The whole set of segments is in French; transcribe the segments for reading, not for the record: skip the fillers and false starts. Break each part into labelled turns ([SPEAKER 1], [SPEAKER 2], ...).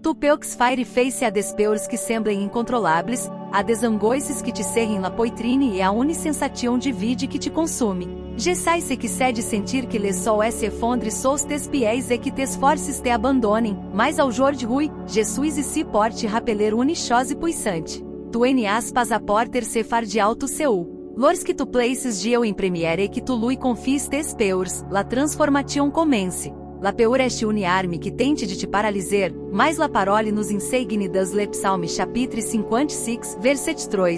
[SPEAKER 1] Tu peux faire face a despeurs que semblem incontroláveis, a desangoices que te serrem la poitrine e a unisensation de vide que te consume. Je sais que cede sentir que le sol se fondre sous tes pieds e que tes forces te abandonem, mas ao jour d'aujourd'hui, Jesus se porte rappeler une chose puissante. Tu n'as pas à porter se far de alto seu. Lorsque tu places Dieu em première et que tu lui confies tes peurs, la transformation commence. La peur est une arme que tente de te paraliser, mas la parole nos enseigne dans le psalme chapitre 56, verset 3.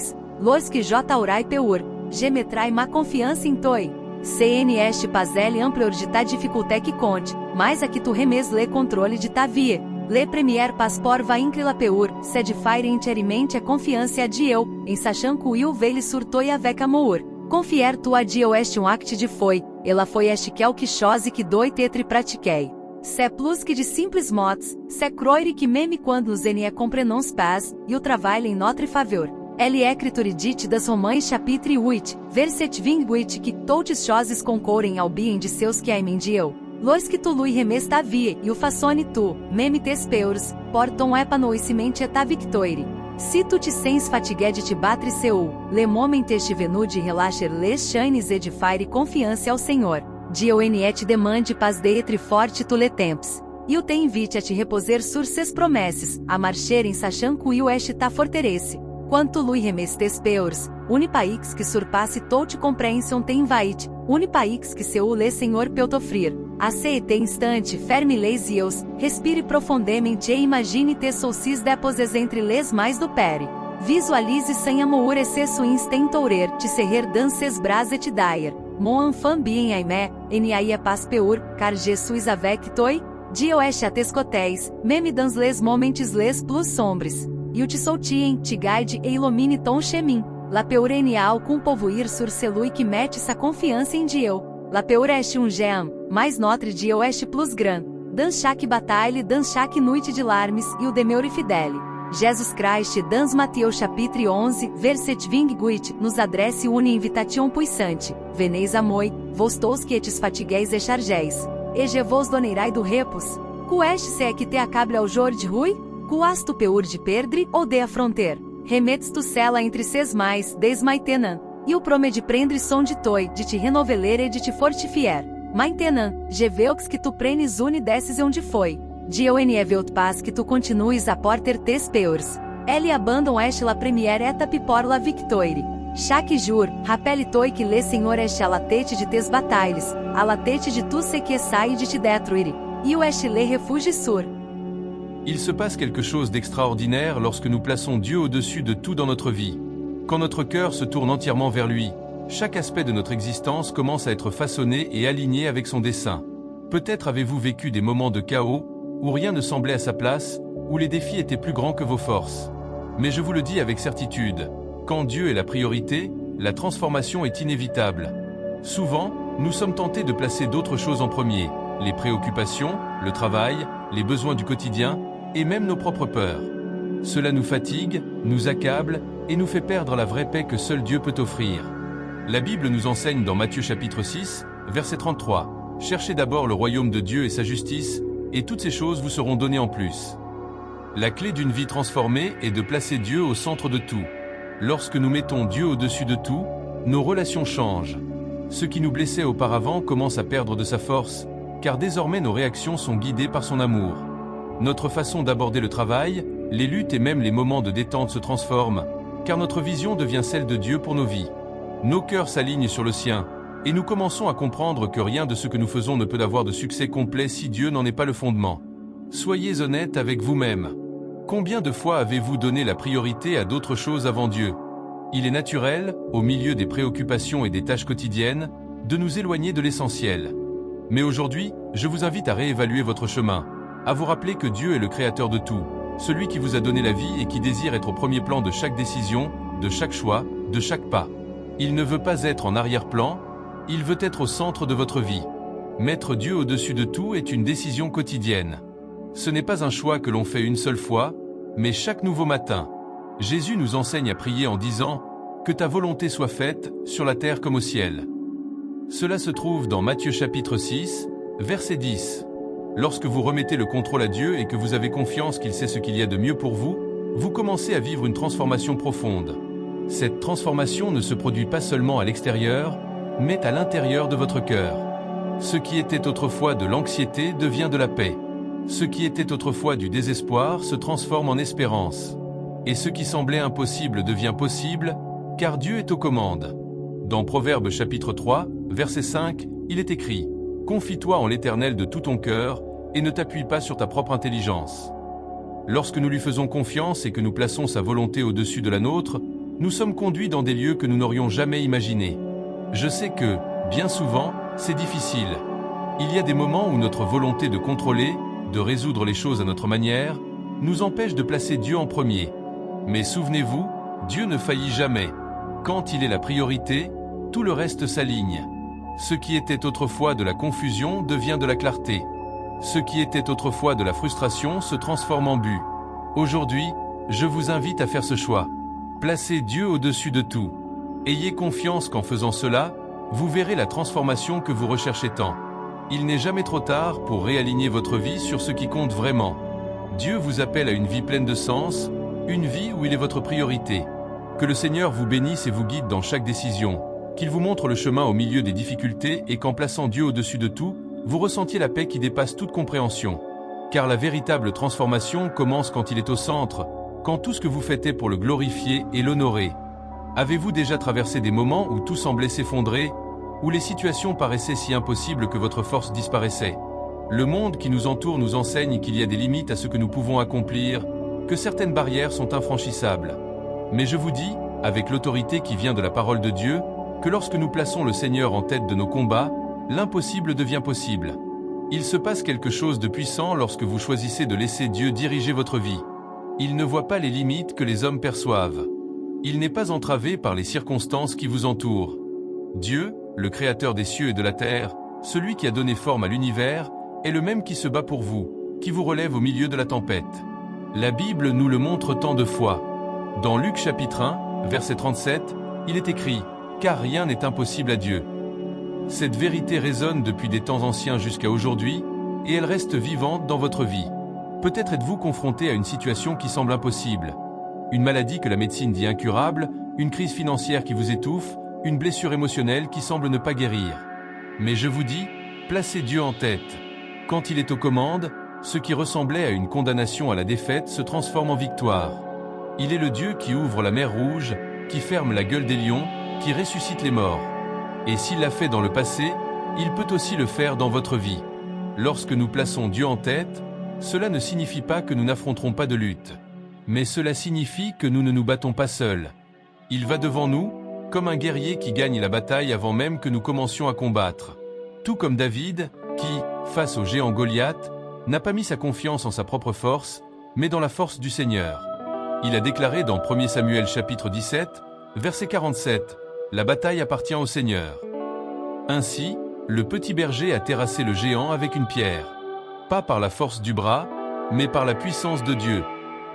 [SPEAKER 1] Lorsque je t'aurai peur, je mettrai ma confiance em toi. Ce n'est pas l'ampleur de ta difficulté qui compte, mas a que tu remes le controle de ta vie. Le premier passeport vaincre la peur, c'est de faire entièrement a confiance a Dieu, en sachant que il veille sur toi avec amour. Confier tu a Dieu est un acte de foi, e la foi est quelque chose que doit être pratiqué. C'est plus que de simples mots, c'est croire que même quando nous ne comprenons pas, il travaille en notre faveur. Elle est écriture dite das Romains chapitre 8, verset 28 que toutes choses concorrem ao bien de seus que aimem Dieu. Lorsque tu lui remes ta vie e o façonne tu, même tes peurs, por ton épanouissement et ta victoire. Si tu te sens fatigué de te battre seu, le moment est venu de relâcher les chaînes et de faire confiance ao Senhor. Dieu ne te demande pas d'être forte tous les temps. Il te invite a te reposer sur ses promesses, a marcher en sachant que il est ta forteresse. Quando tu lui remes tes peurs, une paix que surpasse toute compréhension te invite, une paix que seu le Senhor peut t'offrir. A cet instant ferme les yeux, respire profondamente e imagine tes soucis déposés entre les mains do Père. Visualize sem amour et ce instant ourer te serrer dans ses bras et te dire, mon enfant bien aimé, n'ayez pas peur, car Jesus avec toi. Dieu est à tes côtés, même dans les moments les plus sombres. Il te soutient, te guide et illumine ton chemin. La peur n'est aucun pouvoir sur celui qui met sa confiance en Dieu. La peur est un géant, mas notre Dieu est plus grand. Dans chaque bataille, dans chaque nuit de larmes, il demeure fidèle. Jesus Christ dans Matthieu chapitre 11, verset 28, nos adresse une invitation puissante. Venez à moi, vos tous que etes fatigués e chargés, et je vos donnerai do repos. Qu'est-ce que te accable au jour d'aujourd'hui? Qu'as tu peur de perdre ou de affronter? Remetes tu cela entre ses mains, des maintenant. Il promet de prendre son de toi, de te renoveler e de te fortifier. Maintenant, je veux que tu prennes une décision de foi. Dieu ne veut pas que tu continues a porter tes peurs. Elle abandonne la première étape pour la victoire. Chaque jour, rappelle-toi que le Senhor est à la tête de tes batailles, à la tête de tout ce qui essaie de te détruire. Il est le refuge sûr.
[SPEAKER 2] Il se passe quelque chose d'extraordinaire lorsque nous plaçons Dieu au-dessus de tout dans notre vie. Quand notre cœur se tourne entièrement vers lui, chaque aspect de notre existence commence à être façonné et aligné avec son dessein. Peut-être avez-vous vécu des moments de chaos, où rien ne semblait à sa place, où les défis étaient plus grands que vos forces. Mais je vous le dis avec certitude, quand Dieu est la priorité, la transformation est inévitable. Souvent, nous sommes tentés de placer d'autres choses en premier, les préoccupations, le travail, les besoins du quotidien, et même nos propres peurs. Cela nous fatigue, nous accable, et nous fait perdre la vraie paix que seul Dieu peut offrir. La Bible nous enseigne dans Matthieu chapitre 6, verset 33, « Cherchez d'abord le royaume de Dieu et sa justice, et toutes ces choses vous seront données en plus. » La clé d'une vie transformée est de placer Dieu au centre de tout. Lorsque nous mettons Dieu au-dessus de tout, nos relations changent. Ce qui nous blessait auparavant commence à perdre de sa force, car désormais nos réactions sont guidées par son amour. Notre façon d'aborder le travail, les luttes et même les moments de détente se transforment, car notre vision devient celle de Dieu pour nos vies. Nos cœurs s'alignent sur le sien, et nous commençons à comprendre que rien de ce que nous faisons ne peut avoir de succès complet si Dieu n'en est pas le fondement. Soyez honnête avec vous-même. Combien de fois avez-vous donné la priorité à d'autres choses avant Dieu? Il est naturel, au milieu des préoccupations et des tâches quotidiennes, de nous éloigner de l'essentiel. Mais aujourd'hui, je vous invite à réévaluer votre chemin, à vous rappeler que Dieu est le créateur de tout, celui qui vous a donné la vie et qui désire être au premier plan de chaque décision, de chaque choix, de chaque pas. Il ne veut pas être en arrière-plan, il veut être au centre de votre vie. Mettre Dieu au-dessus de tout est une décision quotidienne. Ce n'est pas un choix que l'on fait une seule fois, mais chaque nouveau matin. Jésus nous enseigne à prier en disant « Que ta volonté soit faite, sur la terre comme au ciel ». Cela se trouve dans Matthieu chapitre 6, verset 10. Lorsque vous remettez le contrôle à Dieu et que vous avez confiance qu'il sait ce qu'il y a de mieux pour vous, vous commencez à vivre une transformation profonde. Cette transformation ne se produit pas seulement à l'extérieur, mais à l'intérieur de votre cœur. Ce qui était autrefois de l'anxiété devient de la paix. Ce qui était autrefois du désespoir se transforme en espérance. Et ce qui semblait impossible devient possible, car Dieu est aux commandes. Dans Proverbes chapitre 3, verset 5, il est écrit « Confie-toi en l'Éternel de tout ton cœur, et ne t'appuie pas sur ta propre intelligence. » Lorsque nous lui faisons confiance et que nous plaçons sa volonté au-dessus de la nôtre, nous sommes conduits dans des lieux que nous n'aurions jamais imaginés. Je sais que, bien souvent, c'est difficile. Il y a des moments où notre volonté de contrôler, de résoudre les choses à notre manière, nous empêche de placer Dieu en premier. Mais souvenez-vous, Dieu ne faillit jamais. Quand il est la priorité, tout le reste s'aligne. Ce qui était autrefois de la confusion devient de la clarté. Ce qui était autrefois de la frustration se transforme en but. Aujourd'hui, je vous invite à faire ce choix. Placez Dieu au-dessus de tout. Ayez confiance qu'en faisant cela, vous verrez la transformation que vous recherchez tant. Il n'est jamais trop tard pour réaligner votre vie sur ce qui compte vraiment. Dieu vous appelle à une vie pleine de sens, une vie où il est votre priorité. Que le Seigneur vous bénisse et vous guide dans chaque décision, qu'il vous montre le chemin au milieu des difficultés et qu'en plaçant Dieu au-dessus de tout, vous ressentiez la paix qui dépasse toute compréhension. Car la véritable transformation commence quand il est au centre, quand tout ce que vous faites est pour le glorifier et l'honorer. Avez-vous déjà traversé des moments où tout semblait s'effondrer, où les situations paraissaient si impossibles que votre force disparaissait? Le monde qui nous entoure nous enseigne qu'il y a des limites à ce que nous pouvons accomplir, que certaines barrières sont infranchissables. Mais je vous dis, avec l'autorité qui vient de la parole de Dieu, que lorsque nous plaçons le Seigneur en tête de nos combats, l'impossible devient possible. Il se passe quelque chose de puissant lorsque vous choisissez de laisser Dieu diriger votre vie. Il ne voit pas les limites que les hommes perçoivent. Il n'est pas entravé par les circonstances qui vous entourent. Dieu, le Créateur des cieux et de la terre, celui qui a donné forme à l'univers, est le même qui se bat pour vous, qui vous relève au milieu de la tempête. La Bible nous le montre tant de fois. Dans Luc chapitre 1, verset 37, il est écrit « Car rien n'est impossible à Dieu ». Cette vérité résonne depuis des temps anciens jusqu'à aujourd'hui, et elle reste vivante dans votre vie. Peut-être êtes-vous confronté à une situation qui semble impossible. Une maladie que la médecine dit incurable, une crise financière qui vous étouffe, une blessure émotionnelle qui semble ne pas guérir. Mais je vous dis, placez Dieu en tête. Quand il est aux commandes, ce qui ressemblait à une condamnation à la défaite se transforme en victoire. Il est le Dieu qui ouvre la mer Rouge, qui ferme la gueule des lions, qui ressuscite les morts. Et s'il l'a fait dans le passé, il peut aussi le faire dans votre vie. Lorsque nous plaçons Dieu en tête, cela ne signifie pas que nous n'affronterons pas de lutte. Mais cela signifie que nous ne nous battons pas seuls. Il va devant nous, comme un guerrier qui gagne la bataille avant même que nous commencions à combattre. Tout comme David, qui, face au géant Goliath, n'a pas mis sa confiance en sa propre force, mais dans la force du Seigneur. Il a déclaré dans 1 Samuel chapitre 17, verset 47, « La bataille appartient au Seigneur ». Ainsi, le petit berger a terrassé le géant avec une pierre. Pas par la force du bras, mais par la puissance de Dieu.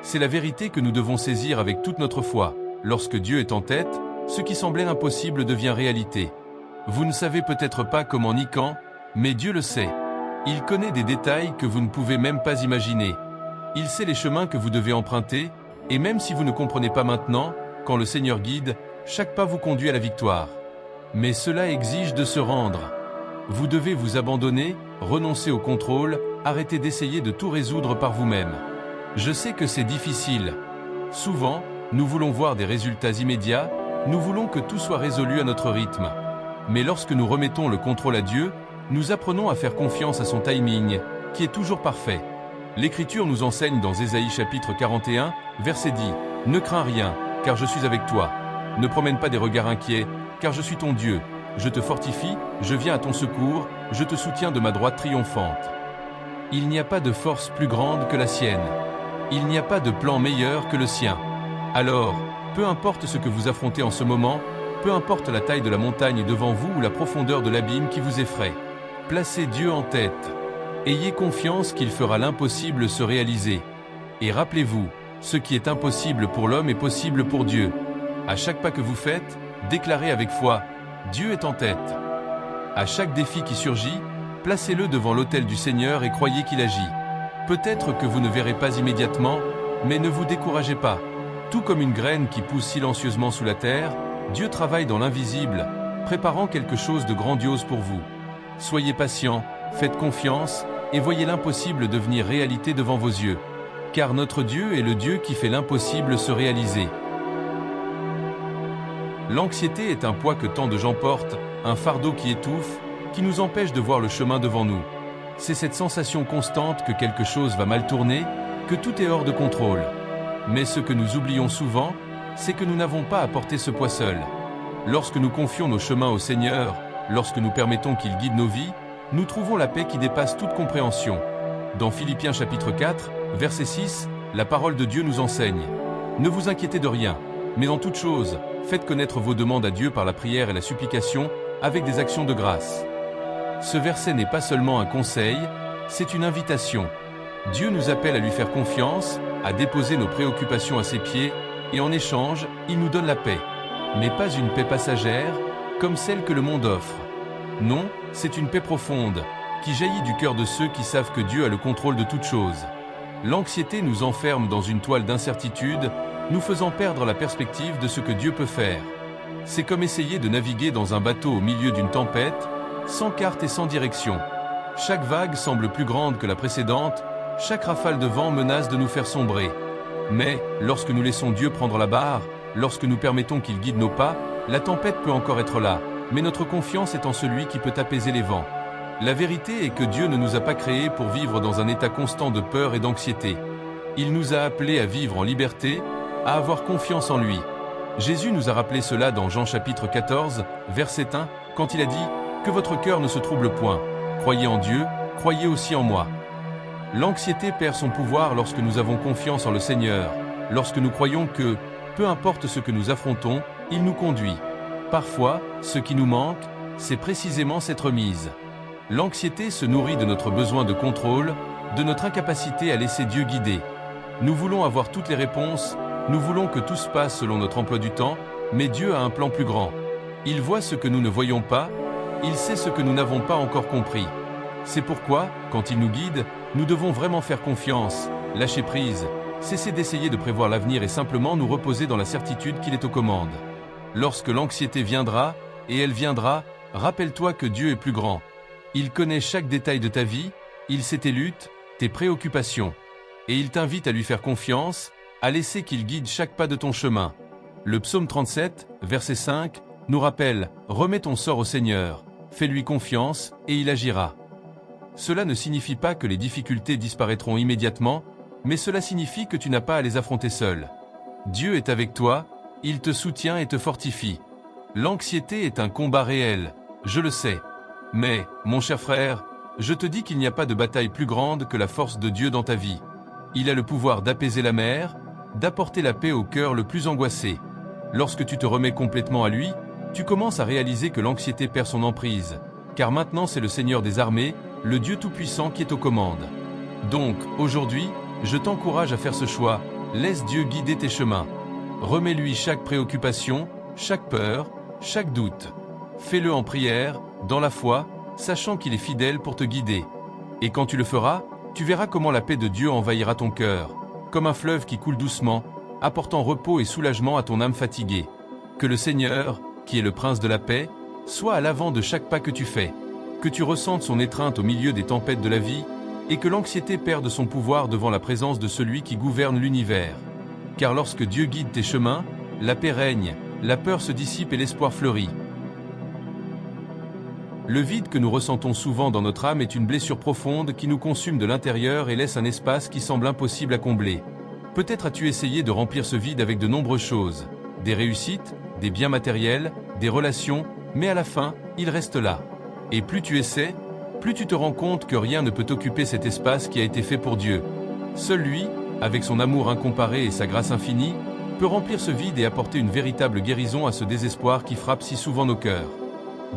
[SPEAKER 2] C'est la vérité que nous devons saisir avec toute notre foi. Lorsque Dieu est en tête, ce qui semblait impossible devient réalité. Vous ne savez peut-être pas comment ni quand, mais Dieu le sait. Il connaît des détails que vous ne pouvez même pas imaginer. Il sait les chemins que vous devez emprunter, et même si vous ne comprenez pas maintenant, quand le Seigneur guide, chaque pas vous conduit à la victoire. Mais cela exige de se rendre. Vous devez vous abandonner, renoncer au contrôle, arrêter d'essayer de tout résoudre par vous-même. Je sais que c'est difficile. Souvent, nous voulons voir des résultats immédiats, nous voulons que tout soit résolu à notre rythme. Mais lorsque nous remettons le contrôle à Dieu, nous apprenons à faire confiance à son timing, qui est toujours parfait. L'Écriture nous enseigne dans Ésaïe chapitre 41, verset 10, « Ne crains rien, car je suis avec toi. Ne promène pas des regards inquiets, car je suis ton Dieu. Je te fortifie, je viens à ton secours, je te soutiens de ma droite triomphante. » Il n'y a pas de force plus grande que la sienne. Il n'y a pas de plan meilleur que le sien. Alors, peu importe ce que vous affrontez en ce moment, peu importe la taille de la montagne devant vous ou la profondeur de l'abîme qui vous effraie, placez Dieu en tête. Ayez confiance qu'il fera l'impossible se réaliser. Et rappelez-vous, ce qui est impossible pour l'homme est possible pour Dieu. À chaque pas que vous faites, déclarez avec foi, Dieu est en tête. À chaque défi qui surgit, Placez-le devant l'autel du Seigneur et croyez qu'il agit. Peut-être que vous ne verrez pas immédiatement, mais ne vous découragez pas. Tout comme une graine qui pousse silencieusement sous la terre, Dieu travaille dans l'invisible, préparant quelque chose de grandiose pour vous. Soyez patient, faites confiance, et voyez l'impossible devenir réalité devant vos yeux. Car notre Dieu est le Dieu qui fait l'impossible se réaliser. L'anxiété est un poids que tant de gens portent, un fardeau qui étouffe, qui nous empêche de voir le chemin devant nous. C'est cette sensation constante que quelque chose va mal tourner, que tout est hors de contrôle. Mais ce que nous oublions souvent, c'est que nous n'avons pas à porter ce poids seul. Lorsque nous confions nos chemins au Seigneur, lorsque nous permettons qu'il guide nos vies, nous trouvons la paix qui dépasse toute compréhension. Dans Philippiens chapitre 4, verset 6, la parole de Dieu nous enseigne. Ne vous inquiétez de rien, mais en toute chose, faites connaître vos demandes à Dieu par la prière et la supplication, avec des actions de grâce. Ce verset n'est pas seulement un conseil, c'est une invitation. Dieu nous appelle à lui faire confiance, à déposer nos préoccupations à ses pieds, et en échange, il nous donne la paix. Mais pas une paix passagère, comme celle que le monde offre. Non, c'est une paix profonde, qui jaillit du cœur de ceux qui savent que Dieu a le contrôle de toutes choses. L'anxiété nous enferme dans une toile d'incertitude, nous faisant perdre la perspective de ce que Dieu peut faire. C'est comme essayer de naviguer dans un bateau au milieu d'une tempête, sans carte et sans direction. Chaque vague semble plus grande que la précédente, chaque rafale de vent menace de nous faire sombrer. Mais, lorsque nous laissons Dieu prendre la barre, lorsque nous permettons qu'il guide nos pas, la tempête peut encore être là, mais notre confiance est en celui qui peut apaiser les vents. La vérité est que Dieu ne nous a pas créés pour vivre dans un état constant de peur et d'anxiété. Il nous a appelés à vivre en liberté, à avoir confiance en lui. Jésus nous a rappelé cela dans Jean chapitre 14, verset 1, quand il a dit « Que votre cœur ne se trouble point. Croyez en Dieu, croyez aussi en moi. » L'anxiété perd son pouvoir lorsque nous avons confiance en le Seigneur, lorsque nous croyons que, peu importe ce que nous affrontons, il nous conduit. Parfois, ce qui nous manque, c'est précisément cette remise. L'anxiété se nourrit de notre besoin de contrôle, de notre incapacité à laisser Dieu guider. Nous voulons avoir toutes les réponses, nous voulons que tout se passe selon notre emploi du temps, mais Dieu a un plan plus grand. Il voit ce que nous ne voyons pas, il sait ce que nous n'avons pas encore compris. C'est pourquoi, quand il nous guide, nous devons vraiment faire confiance, lâcher prise, cesser d'essayer de prévoir l'avenir et simplement nous reposer dans la certitude qu'il est aux commandes. Lorsque l'anxiété viendra, et elle viendra, rappelle-toi que Dieu est plus grand. Il connaît chaque détail de ta vie, il sait tes luttes, tes préoccupations. Et il t'invite à lui faire confiance, à laisser qu'il guide chaque pas de ton chemin. Le psaume 37, verset 5, nous rappelle « Remets ton sort au Seigneur, fais-lui confiance, et il agira ». Cela ne signifie pas que les difficultés disparaîtront immédiatement, mais cela signifie que tu n'as pas à les affronter seul. Dieu est avec toi, il te soutient et te fortifie. L'anxiété est un combat réel, je le sais. Mais, mon cher frère, je te dis qu'il n'y a pas de bataille plus grande que la force de Dieu dans ta vie. Il a le pouvoir d'apaiser la mer, d'apporter la paix au cœur le plus angoissé. Lorsque tu te remets complètement à lui, tu commences à réaliser que l'anxiété perd son emprise, car maintenant c'est le Seigneur des armées, le Dieu Tout-Puissant qui est aux commandes. Donc, aujourd'hui, je t'encourage à faire ce choix, laisse Dieu guider tes chemins. Remets-lui chaque préoccupation, chaque peur, chaque doute. Fais-le en prière, dans la foi, sachant qu'il est fidèle pour te guider. Et quand tu le feras, tu verras comment la paix de Dieu envahira ton cœur, comme un fleuve qui coule doucement, apportant repos et soulagement à ton âme fatiguée. Que le Seigneur, qui est le Prince de la paix, soit à l'avant de chaque pas que tu fais, que tu ressentes son étreinte au milieu des tempêtes de la vie, et que l'anxiété perde son pouvoir devant la présence de celui qui gouverne l'univers. Car lorsque Dieu guide tes chemins, la paix règne, la peur se dissipe et l'espoir fleurit. Le vide que nous ressentons souvent dans notre âme est une blessure profonde qui nous consume de l'intérieur et laisse un espace qui semble impossible à combler. Peut-être as-tu essayé de remplir ce vide avec de nombreuses choses, des réussites, des biens matériels, des relations, mais à la fin, il reste là. Et plus tu essaies, plus tu te rends compte que rien ne peut occuper cet espace qui a été fait pour Dieu. Seul lui, avec son amour incomparé et sa grâce infinie, peut remplir ce vide et apporter une véritable guérison à ce désespoir qui frappe si souvent nos cœurs.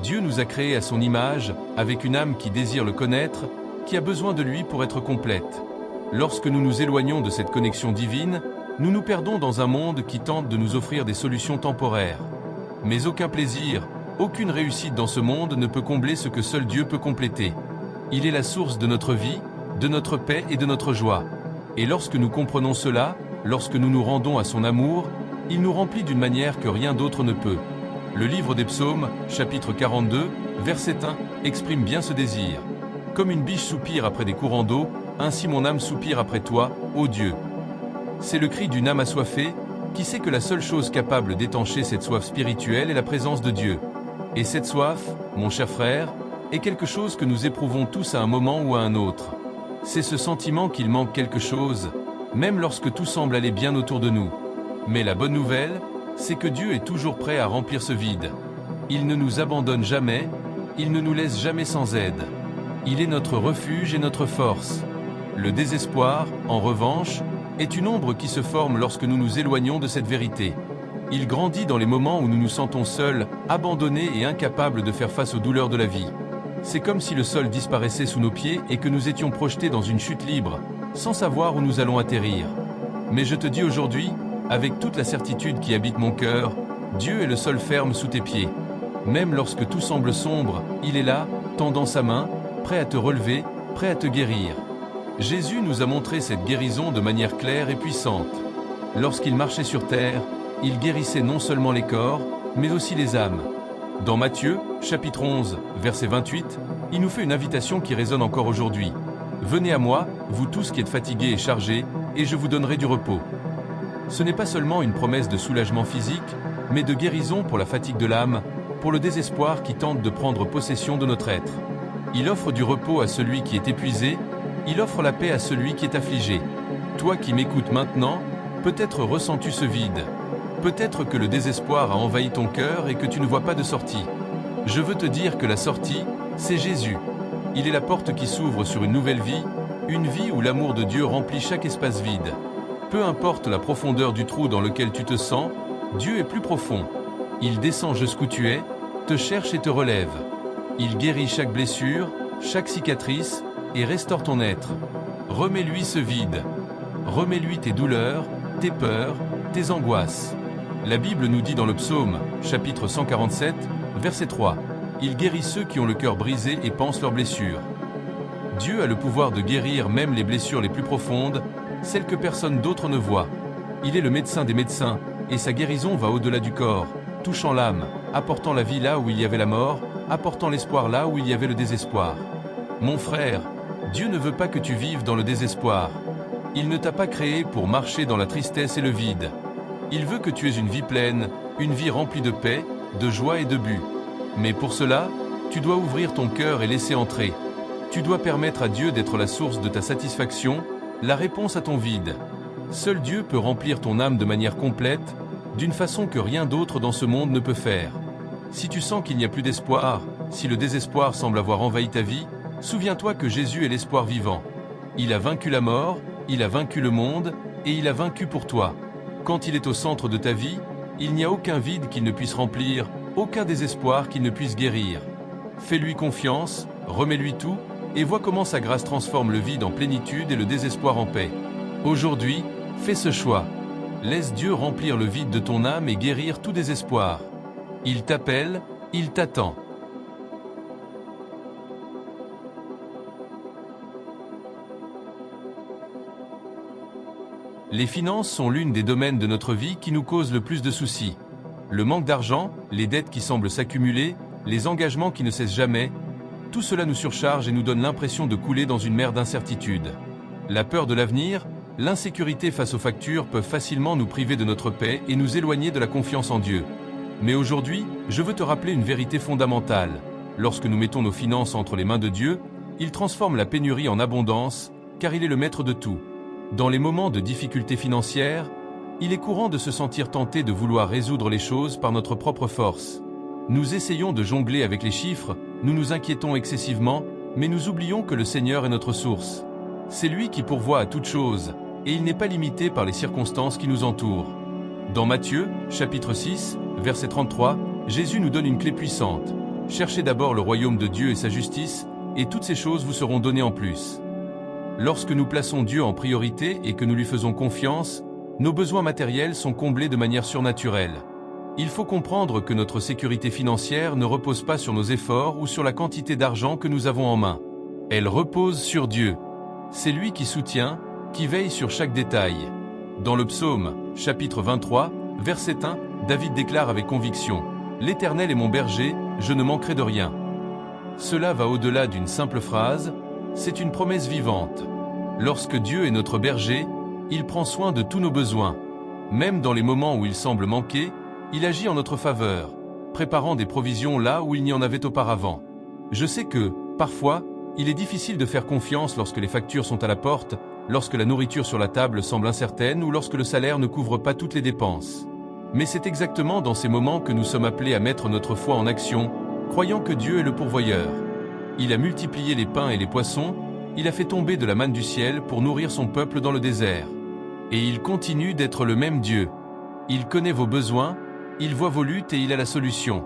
[SPEAKER 2] Dieu nous a créés à son image, avec une âme qui désire le connaître, qui a besoin de lui pour être complète. Lorsque nous nous éloignons de cette connexion divine, nous nous perdons dans un monde qui tente de nous offrir des solutions temporaires. Mais aucun plaisir, aucune réussite dans ce monde ne peut combler ce que seul Dieu peut compléter. Il est la source de notre vie, de notre paix et de notre joie. Et lorsque nous comprenons cela, lorsque nous nous rendons à son amour, il nous remplit d'une manière que rien d'autre ne peut. Le livre des Psaumes, chapitre 42, verset 1, exprime bien ce désir. Comme une biche soupire après des courants d'eau, ainsi mon âme soupire après toi, ô Dieu. C'est le cri d'une âme assoiffée, qui sait que la seule chose capable d'étancher cette soif spirituelle est la présence de Dieu. Et cette soif, mon cher frère, est quelque chose que nous éprouvons tous à un moment ou à un autre. C'est ce sentiment qu'il manque quelque chose, même lorsque tout semble aller bien autour de nous. Mais la bonne nouvelle, c'est que Dieu est toujours prêt à remplir ce vide. Il ne nous abandonne jamais, il ne nous laisse jamais sans aide. Il est notre refuge et notre force. Le désespoir, en revanche, est une ombre qui se forme lorsque nous nous éloignons de cette vérité. Il grandit dans les moments où nous nous sentons seuls, abandonnés et incapables de faire face aux douleurs de la vie. C'est comme si le sol disparaissait sous nos pieds et que nous étions projetés dans une chute libre, sans savoir où nous allons atterrir. Mais je te dis aujourd'hui, avec toute la certitude qui habite mon cœur, Dieu est le sol ferme sous tes pieds. Même lorsque tout semble sombre, il est là, tendant sa main, prêt à te relever, prêt à te guérir. Jésus nous a montré cette guérison de manière claire et puissante. Lorsqu'il marchait sur terre, il guérissait non seulement les corps, mais aussi les âmes. Dans Matthieu, chapitre 11, verset 28, il nous fait une invitation qui résonne encore aujourd'hui. « Venez à moi, vous tous qui êtes fatigués et chargés, et je vous donnerai du repos. » Ce n'est pas seulement une promesse de soulagement physique, mais de guérison pour la fatigue de l'âme, pour le désespoir qui tente de prendre possession de notre être. Il offre du repos à celui qui est épuisé, il offre la paix à celui qui est affligé. Toi qui m'écoutes maintenant, peut-être ressens-tu ce vide. Peut-être que le désespoir a envahi ton cœur et que tu ne vois pas de sortie. Je veux te dire que la sortie, c'est Jésus. Il est la porte qui s'ouvre sur une nouvelle vie, une vie où l'amour de Dieu remplit chaque espace vide. Peu importe la profondeur du trou dans lequel tu te sens, Dieu est plus profond. Il descend jusqu'où tu es, te cherche et te relève. Il guérit chaque blessure, chaque cicatrice, et restaure ton être. Remets-lui ce vide. Remets-lui tes douleurs, tes peurs, tes angoisses. La Bible nous dit dans le psaume, chapitre 147, verset 3, « Il guérit ceux qui ont le cœur brisé et pansent leurs blessures. » Dieu a le pouvoir de guérir même les blessures les plus profondes, celles que personne d'autre ne voit. Il est le médecin des médecins, et sa guérison va au-delà du corps, touchant l'âme, apportant la vie là où il y avait la mort, apportant l'espoir là où il y avait le désespoir. Mon frère, Dieu ne veut pas que tu vives dans le désespoir. Il ne t'a pas créé pour marcher dans la tristesse et le vide. Il veut que tu aies une vie pleine, une vie remplie de paix, de joie et de but. Mais pour cela, tu dois ouvrir ton cœur et laisser entrer. Tu dois permettre à Dieu d'être la source de ta satisfaction, la réponse à ton vide. Seul Dieu peut remplir ton âme de manière complète, d'une façon que rien d'autre dans ce monde ne peut faire. Si tu sens qu'il n'y a plus d'espoir, si le désespoir semble avoir envahi ta vie, souviens-toi que Jésus est l'espoir vivant. Il a vaincu la mort, il a vaincu le monde, et il a vaincu pour toi. Quand il est au centre de ta vie, il n'y a aucun vide qu'il ne puisse remplir, aucun désespoir qu'il ne puisse guérir. Fais-lui confiance, remets-lui tout, et vois comment sa grâce transforme le vide en plénitude et le désespoir en paix. Aujourd'hui, fais ce choix. Laisse Dieu remplir le vide de ton âme et guérir tout désespoir. Il t'appelle, il t'attend. Les finances sont l'une des domaines de notre vie qui nous causent le plus de soucis. Le manque d'argent, les dettes qui semblent s'accumuler, les engagements qui ne cessent jamais, tout cela nous surcharge et nous donne l'impression de couler dans une mer d'incertitude. La peur de l'avenir, l'insécurité face aux factures peuvent facilement nous priver de notre paix et nous éloigner de la confiance en Dieu. Mais aujourd'hui, je veux te rappeler une vérité fondamentale. Lorsque nous mettons nos finances entre les mains de Dieu, il transforme la pénurie en abondance, car il est le maître de tout. Dans les moments de difficultés financières, il est courant de se sentir tenté de vouloir résoudre les choses par notre propre force. Nous essayons de jongler avec les chiffres, nous nous inquiétons excessivement, mais nous oublions que le Seigneur est notre source. C'est lui qui pourvoit à toute chose, et il n'est pas limité par les circonstances qui nous entourent. Dans Matthieu, chapitre 6, verset 33, Jésus nous donne une clé puissante. « Cherchez d'abord le royaume de Dieu et sa justice, et toutes ces choses vous seront données en plus. » Lorsque nous plaçons Dieu en priorité et que nous lui faisons confiance, nos besoins matériels sont comblés de manière surnaturelle. Il faut comprendre que notre sécurité financière ne repose pas sur nos efforts ou sur la quantité d'argent que nous avons en main. Elle repose sur Dieu. C'est lui qui soutient, qui veille sur chaque détail. Dans le psaume, chapitre 23, verset 1, David déclare avec conviction « L'Éternel est mon berger, je ne manquerai de rien ». Cela va au-delà d'une simple phrase, c'est une promesse vivante. Lorsque Dieu est notre berger, il prend soin de tous nos besoins. Même dans les moments où il semble manquer, il agit en notre faveur, préparant des provisions là où il n'y en avait auparavant. Je sais que, parfois, il est difficile de faire confiance lorsque les factures sont à la porte, lorsque la nourriture sur la table semble incertaine ou lorsque le salaire ne couvre pas toutes les dépenses. Mais c'est exactement dans ces moments que nous sommes appelés à mettre notre foi en action, croyant que Dieu est le pourvoyeur. Il a multiplié les pains et les poissons, il a fait tomber de la manne du ciel pour nourrir son peuple dans le désert. Et il continue d'être le même Dieu. Il connaît vos besoins, il voit vos luttes et il a la solution.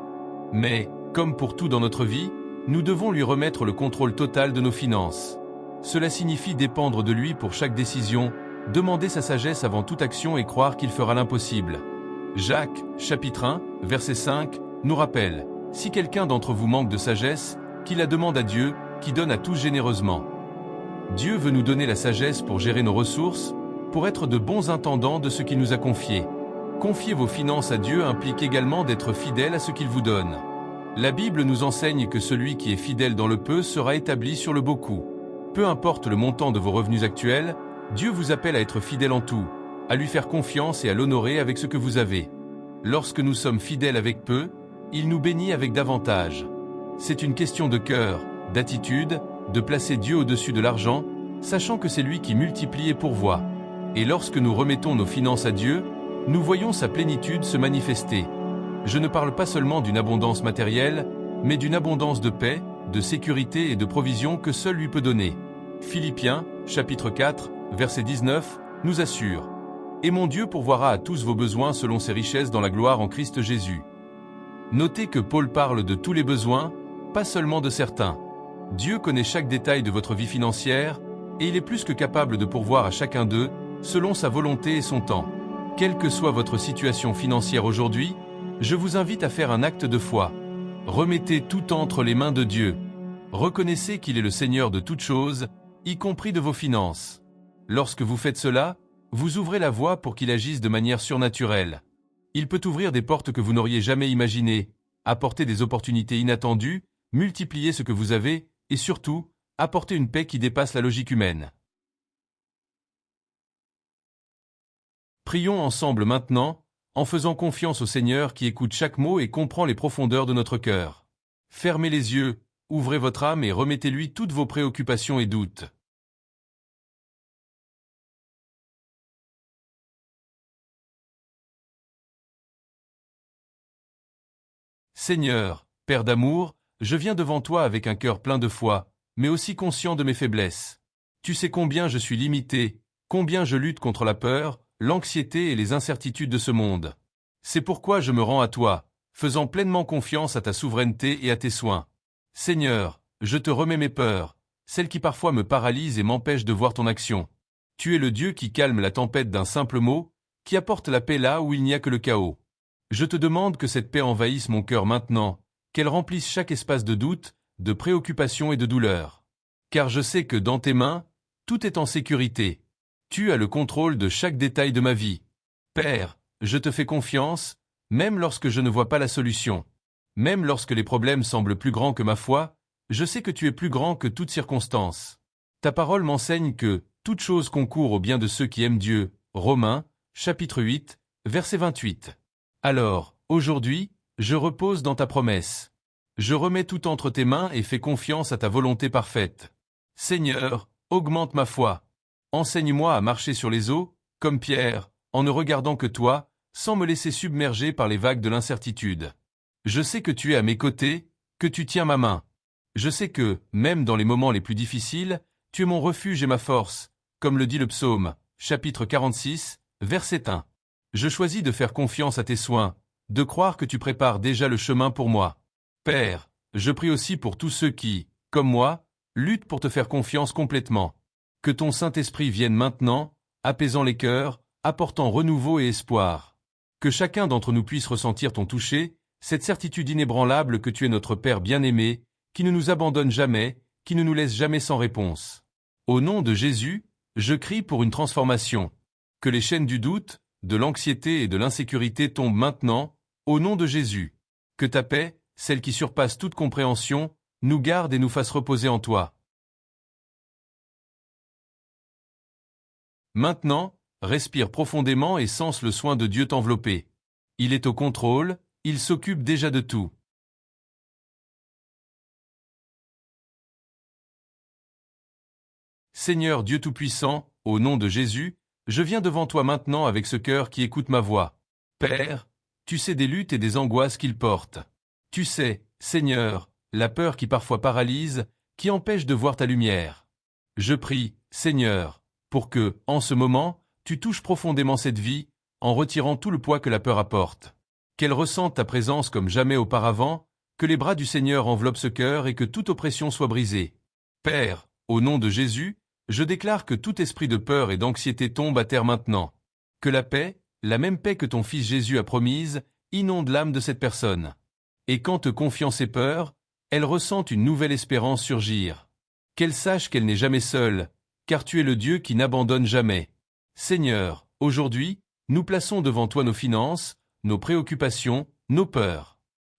[SPEAKER 2] Mais, comme pour tout dans notre vie, nous devons lui remettre le contrôle total de nos finances. Cela signifie dépendre de lui pour chaque décision, demander sa sagesse avant toute action et croire qu'il fera l'impossible. Jacques, chapitre 1, verset 5, nous rappelle « Si quelqu'un d'entre vous manque de sagesse, qu'il la demande à Dieu, qui donne à tous généreusement. » Dieu veut nous donner la sagesse pour gérer nos ressources, pour être de bons intendants de ce qu'il nous a confié. Confier vos finances à Dieu implique également d'être fidèle à ce qu'il vous donne. La Bible nous enseigne que celui qui est fidèle dans le peu sera établi sur le beaucoup. Peu importe le montant de vos revenus actuels, Dieu vous appelle à être fidèle en tout, à lui faire confiance et à l'honorer avec ce que vous avez. Lorsque nous sommes fidèles avec peu, il nous bénit avec davantage. C'est une question de cœur, d'attitude, de placer Dieu au-dessus de l'argent, sachant que c'est lui qui multiplie et pourvoit. Et lorsque nous remettons nos finances à Dieu, nous voyons sa plénitude se manifester. Je ne parle pas seulement d'une abondance matérielle, mais d'une abondance de paix, de sécurité et de provision que seul lui peut donner. Philippiens, chapitre 4, verset 19, nous assure « Et mon Dieu pourvoira à tous vos besoins selon ses richesses dans la gloire en Christ Jésus ». Notez que Paul parle de tous les besoins, pas seulement de certains. Dieu connaît chaque détail de votre vie financière, et il est plus que capable de pourvoir à chacun d'eux, selon sa volonté et son temps. Quelle que soit votre situation financière aujourd'hui, je vous invite à faire un acte de foi. Remettez tout entre les mains de Dieu. Reconnaissez qu'il est le Seigneur de toutes choses, y compris de vos finances. Lorsque vous faites cela, vous ouvrez la voie pour qu'il agisse de manière surnaturelle. Il peut ouvrir des portes que vous n'auriez jamais imaginées, apporter des opportunités inattendues, multiplier ce que vous avez, et surtout, apporter une paix qui dépasse la logique humaine. Prions ensemble maintenant, en faisant confiance au Seigneur qui écoute chaque mot et comprend les profondeurs de notre cœur. Fermez les yeux, ouvrez votre âme et remettez-lui toutes vos préoccupations et doutes. Seigneur, Père d'amour, je viens devant toi avec un cœur plein de foi, mais aussi conscient de mes faiblesses. Tu sais combien je suis limité, combien je lutte contre la peur, l'anxiété et les incertitudes de ce monde. C'est pourquoi je me rends à toi, faisant pleinement confiance à ta souveraineté et à tes soins. Seigneur, je te remets mes peurs, celles qui parfois me paralysent et m'empêchent de voir ton action. Tu es le Dieu qui calme la tempête d'un simple mot, qui apporte la paix là où il n'y a que le chaos. Je te demande que cette paix envahisse mon cœur maintenant, qu'elle remplisse chaque espace de doute, de préoccupation et de douleur. Car je sais que dans tes mains, tout est en sécurité. Tu as le contrôle de chaque détail de ma vie. Père, je te fais confiance, même lorsque je ne vois pas la solution. Même lorsque les problèmes semblent plus grands que ma foi, je sais que tu es plus grand que toute circonstance. Ta parole m'enseigne que toute chose concourt au bien de ceux qui aiment Dieu. Romains, chapitre 8, verset 28. Alors, aujourd'hui, je repose dans ta promesse. Je remets tout entre tes mains et fais confiance à ta volonté parfaite. Seigneur, augmente ma foi. Enseigne-moi à marcher sur les eaux, comme Pierre, en ne regardant que toi, sans me laisser submerger par les vagues de l'incertitude. Je sais que tu es à mes côtés, que tu tiens ma main. Je sais que, même dans les moments les plus difficiles, tu es mon refuge et ma force, comme le dit le psaume, chapitre 46, verset 1. Je choisis de faire confiance à tes soins, de croire que tu prépares déjà le chemin pour moi. Père, je prie aussi pour tous ceux qui, comme moi, luttent pour te faire confiance complètement. Que ton Saint-Esprit vienne maintenant, apaisant les cœurs, apportant renouveau et espoir. Que chacun d'entre nous puisse ressentir ton toucher, cette certitude inébranlable que tu es notre Père bien-aimé, qui ne nous abandonne jamais, qui ne nous laisse jamais sans réponse. Au nom de Jésus, je crie pour une transformation. Que les chaînes du doute, de l'anxiété et de l'insécurité tombent maintenant, au nom de Jésus. Que ta paix, celle qui surpasse toute compréhension, nous garde et nous fasse reposer en toi. Maintenant, respire profondément et sens le soin de Dieu t'envelopper. Il est au contrôle, il s'occupe déjà de tout. Seigneur Dieu Tout-Puissant, au nom de Jésus, je viens devant toi maintenant avec ce cœur qui écoute ma voix. Père, tu sais des luttes et des angoisses qu'il porte. Tu sais, Seigneur, la peur qui parfois paralyse, qui empêche de voir ta lumière. Je prie, Seigneur, pour que, en ce moment, tu touches profondément cette vie, en retirant tout le poids que la peur apporte. Qu'elle ressente ta présence comme jamais auparavant, que les bras du Seigneur enveloppent ce cœur et que toute oppression soit brisée. Père, au nom de Jésus, je déclare que tout esprit de peur et d'anxiété tombe à terre maintenant. Que la paix, la même paix que ton Fils Jésus a promise, inonde l'âme de cette personne. Et quand confiance et peur, elle ressent une nouvelle espérance surgir. Qu'elle sache qu'elle n'est jamais seule, car tu es le Dieu qui n'abandonne jamais. Seigneur, aujourd'hui, nous plaçons devant toi nos finances, nos préoccupations, nos peurs.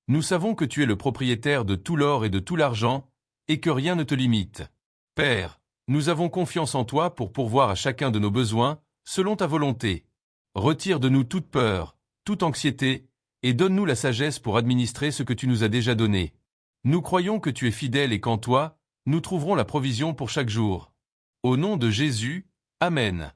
[SPEAKER 2] Nous savons que tu es le propriétaire de tout l'or et de tout l'argent, et que rien ne te limite. Père, nous avons confiance en toi pour pourvoir à chacun de nos besoins, selon ta volonté. Retire de nous toute peur, toute anxiété, et donne-nous la sagesse pour administrer ce que tu nous as déjà donné. Nous croyons que tu es fidèle et qu'en toi, nous trouverons la provision pour chaque jour. Au nom de Jésus, Amen.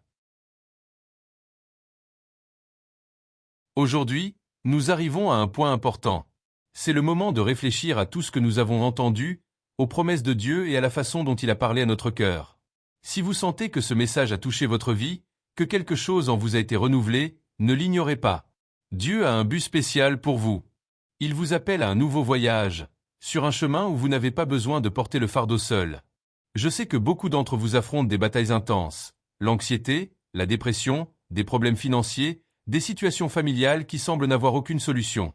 [SPEAKER 2] Aujourd'hui, nous arrivons à un point important. C'est le moment de réfléchir à tout ce que nous avons entendu, aux promesses de Dieu et à la façon dont il a parlé à notre cœur. Si vous sentez que ce message a touché votre vie, que quelque chose en vous a été renouvelé, ne l'ignorez pas. Dieu a un but spécial pour vous. Il vous appelle à un nouveau voyage, sur un chemin où vous n'avez pas besoin de porter le fardeau seul. Je sais que beaucoup d'entre vous affrontent des batailles intenses, l'anxiété, la dépression, des problèmes financiers, des situations familiales qui semblent n'avoir aucune solution.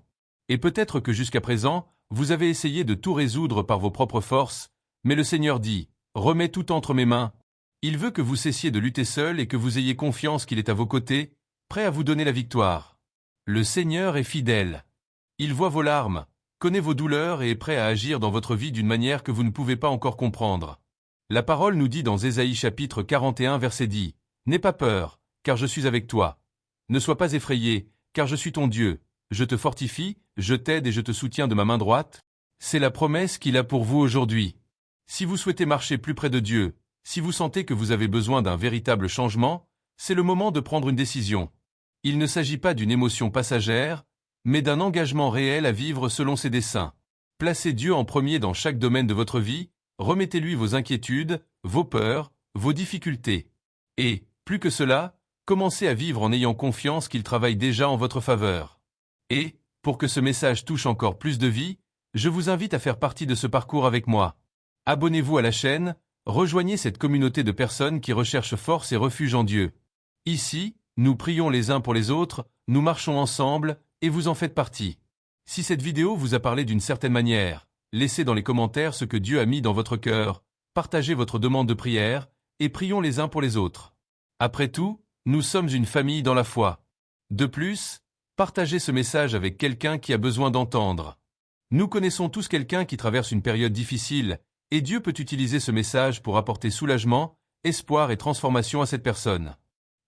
[SPEAKER 2] Et peut-être que jusqu'à présent, vous avez essayé de tout résoudre par vos propres forces, mais le Seigneur dit, « Remets tout entre mes mains ». Il veut que vous cessiez de lutter seul et que vous ayez confiance qu'il est à vos côtés, prêt à vous donner la victoire. Le Seigneur est fidèle. Il voit vos larmes, connaît vos douleurs et est prêt à agir dans votre vie d'une manière que vous ne pouvez pas encore comprendre. La parole nous dit dans Ésaïe chapitre 41 verset 10, « N'aie pas peur, car je suis avec toi. Ne sois pas effrayé, car je suis ton Dieu. Je te fortifie, je t'aide et je te soutiens de ma main droite. » C'est la promesse qu'il a pour vous aujourd'hui. Si vous souhaitez marcher plus près de Dieu, si vous sentez que vous avez besoin d'un véritable changement, c'est le moment de prendre une décision. Il ne s'agit pas d'une émotion passagère, mais d'un engagement réel à vivre selon ses desseins. Placez Dieu en premier dans chaque domaine de votre vie, remettez-lui vos inquiétudes, vos peurs, vos difficultés. Et, plus que cela, commencez à vivre en ayant confiance qu'il travaille déjà en votre faveur. Et, pour que ce message touche encore plus de vie, je vous invite à faire partie de ce parcours avec moi. Abonnez-vous à la chaîne, rejoignez cette communauté de personnes qui recherchent force et refuge en Dieu. Ici, nous prions les uns pour les autres, nous marchons ensemble, et vous en faites partie. Si cette vidéo vous a parlé d'une certaine manière, laissez dans les commentaires ce que Dieu a mis dans votre cœur, partagez votre demande de prière, et prions les uns pour les autres. Après tout, nous sommes une famille dans la foi. De plus, partagez ce message avec quelqu'un qui a besoin d'entendre. Nous connaissons tous quelqu'un qui traverse une période difficile, et Dieu peut utiliser ce message pour apporter soulagement, espoir et transformation à cette personne.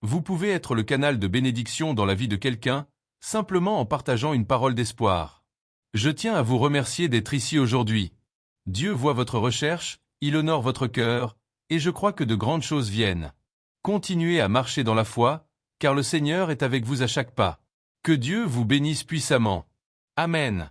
[SPEAKER 2] Vous pouvez être le canal de bénédiction dans la vie de quelqu'un, simplement en partageant une parole d'espoir. Je tiens à vous remercier d'être ici aujourd'hui. Dieu voit votre recherche, il honore votre cœur, et je crois que de grandes choses viennent. Continuez à marcher dans la foi, car le Seigneur est avec vous à chaque pas. Que Dieu vous bénisse puissamment. Amen.